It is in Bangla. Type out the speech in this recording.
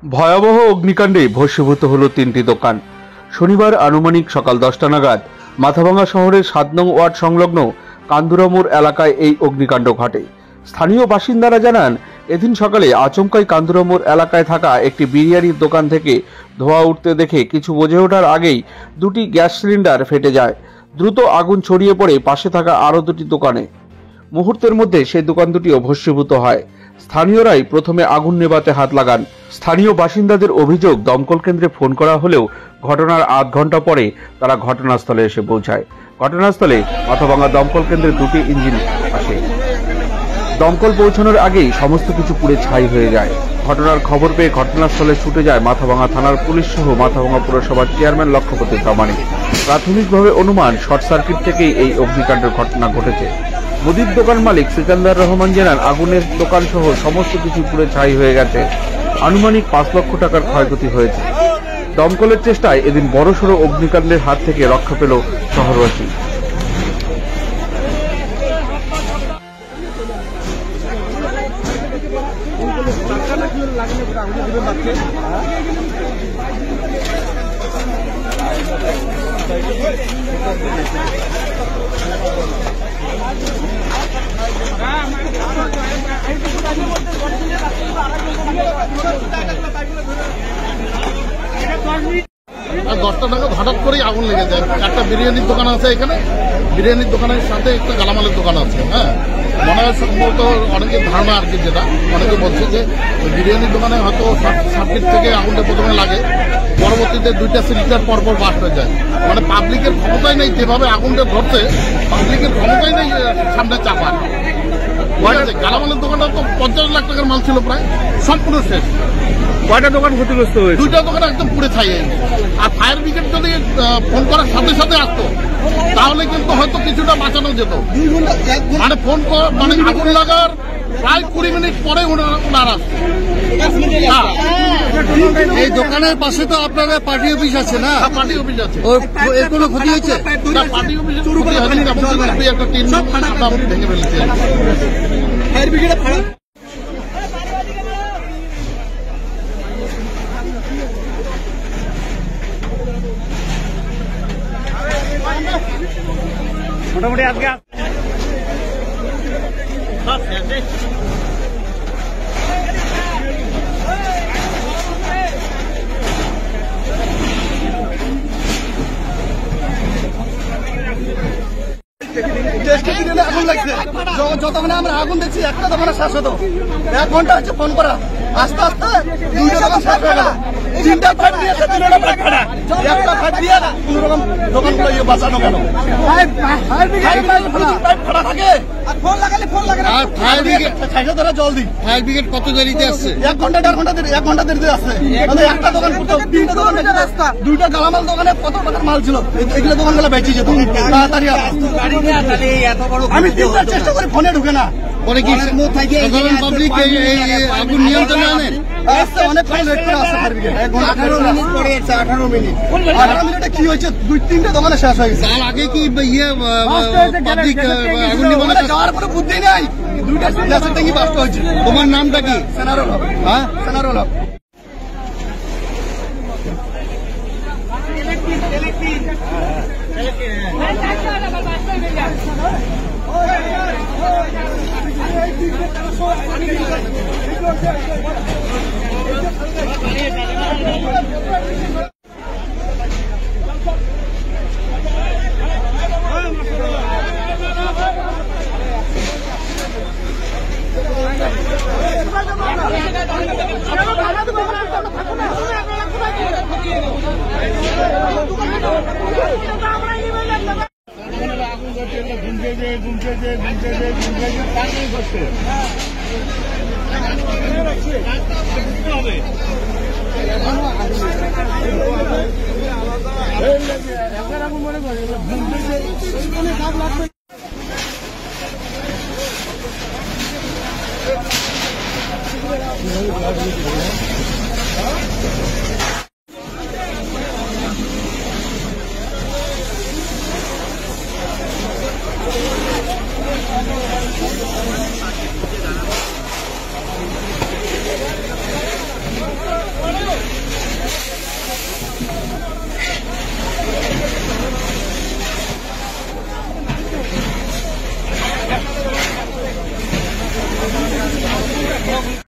ভয়াবহ অগ্নিকাণ্ডে ভস্মীভূত হলো 3টি দোকান। শনিবার আনুমানিক সকাল 10টা নাগাদ মাথাভাঙা শহরের 7 নং ওয়ার্ড সংলগ্ন কান্দুরামোড় এলাকায় এই অগ্নিকাণ্ড ঘটে। স্থানীয় বাসিন্দারা জানান, এদিন সকালে আচমকাই কান্দুরামোড় এলাকায় থাকা একটি বিরিয়ানির দোকান থেকে ধোঁয়া উঠতে দেখে কিছু বুঝে ওঠার আগেই 2টি গ্যাস সিলিন্ডার ফেটে যায়। দ্রুত আগুন ছড়িয়ে পড়ে পাশে থাকা আরও 2টি দোকানে। মুহূর্তের মধ্যে সেই দোকান দুটিও ভস্মীভূত হয়। স্থানীয়রাই প্রথমে আগুন নেভাতে হাত লাগান। স্থানীয় বাসিন্দাদের অভিযোগ, দমকল কেন্দ্রে ফোন করা হলেও ঘটনার আধ ঘন্টা পরে তারা ঘটনাস্থলে এসে পৌঁছায়। ঘটনাস্থলে মাথাভাঙা দমকল কেন্দ্রের 2টি ইঞ্জিন আসে। দমকল পৌঁছানোর আগেই সমস্ত কিছু পুড়ে ছাই হয়ে যায়। ঘটনার খবর পেয়ে ঘটনাস্থলে ছুটে যায় মাথাভাঙা থানার পুলিশ সহ মাথাভাঙা পুরসভার চেয়ারম্যান লক্ষ্যপতি প্রামাণিক। প্রাথমিকভাবে অনুমান শর্ট সার্কিট থেকেই এই অগ্নিকাণ্ডের ঘটনা ঘটেছে। মুদির দোকান মালিক সিকান্দার রহমান জানান, আগুনের দোকান সহ সমস্ত কিছু পুড়ে ছাই হয়ে গেছে। আনুমানিক 5 লক্ষ টাকার ক্ষয়ক্ষতি হয়েছে। দমকলের চেষ্টায় এদিন বড়সড় অগ্নিকাণ্ডের হাত থেকে রক্ষা পেল শহরবাসী। আর 10টা নাগাদ হঠাৎ করেই আগুন লেগে যায়। একটা বিরিয়ানির দোকান আছে এখানে, বিরিয়ানির দোকানের সাথে একটা গালামালের দোকান আছে। মনে হয় সম্ভবত অনেকের ধারণা আর কি, যেটা অনেকে বলছে যে বিরিয়ানির দোকানে হয়তো সার্কিট থেকে আগুনটা প্রথমে লাগে, পরবর্তীতে 2টা সিলিন্ডার পরপর বাস্ট হয়ে যায়। মানে পাবলিকের ক্ষমতাই নেই, যেভাবে আগুনটা ধরছে পাবলিকের ক্ষমতাই নেই সামনে চাপার। গালামালের দোকানটা তো 50 লাখ টাকার মাল ছিল, প্রায় সম্পূর্ণ শেষ। কয়টা দোকান ক্ষতিগ্রস্ত হয়েছে? 2টা দোকান একদম পুড়ে ছাই। আর ফায়ার ব্রিগেড যদি ফোন করার সাথে সাথে আসতো তাহলে কিন্তু হয়তো কিছুটা বাঁচানো যেত। মানে ফোন মানে আগুন লাগার প্রায় 20 মিনিট পরে ওনারা আসতো। এই দোকানের পাশে তো আপনাদের পার্টি অফিস আছে না? পার্টি অফিস আছে। এর কোনো ক্ষতি হয়েছে? পার্টি অফিসে একটা 3 ভেঙে ফেলেছে। ফায়ার ব্রিগেডে মোটামুটি আজকে আগুন লাগছে। যতক্ষণে আমরা আগুন দেখছি একটা দোকানে শেষ হতো, 1 ঘন্টা হচ্ছে ফোন করা, আস্তে আস্তে 2টা দোকান শেষ হয়ে গেল। 3টা ফাইট দিয়েছে, 3টা ফাইট ফাটা, একটা ফাইট দিয়ে না কোন রকম দোকানগুলো বাঁচানো গেল। ফাইট ফাটা থাকে আর ফোন লাগালে আর ফায়ার ব্রিগেড খাইছে তারা জলদি। ফায়ার ব্রিগেড কত দেরিতে আসছে? 1 ঘন্টা 1.5 ঘন্টা 1 ঘন্টা দেরিতে আসছে। একটা দোকান পুরো 3টা দোকান রাস্তা, 2টা গালামাল দোকানে কত টাকার মাল ছিল, এগুলো দোকানগুলো বেঁচে যেত তাড়াতাড়ি। আমি 3বার চেষ্টা করি, ফোনে ঢুকে না। পরে কি সাধারণ পাবলিক আগুন নিয়ন্ত্রণে আনেন? অনেক লেট করে আসছে ফায়ার ব্রিগেড। 18 মিনিট পরে এসে 18 মিনিটে কি হয়েছে? 2-3টা দোকানে শেষ হয়ে গেছে। তার আগে কি পাবলিক আগুন নিবানোর যাওয়ার কোনো বুদ্ধি নাই। 2টা গ্যাসের ট্যাঙ্কি বাস্ট হয়েছে। তোমার নামটা কি? সেনারুল হক। সেনারুল হক।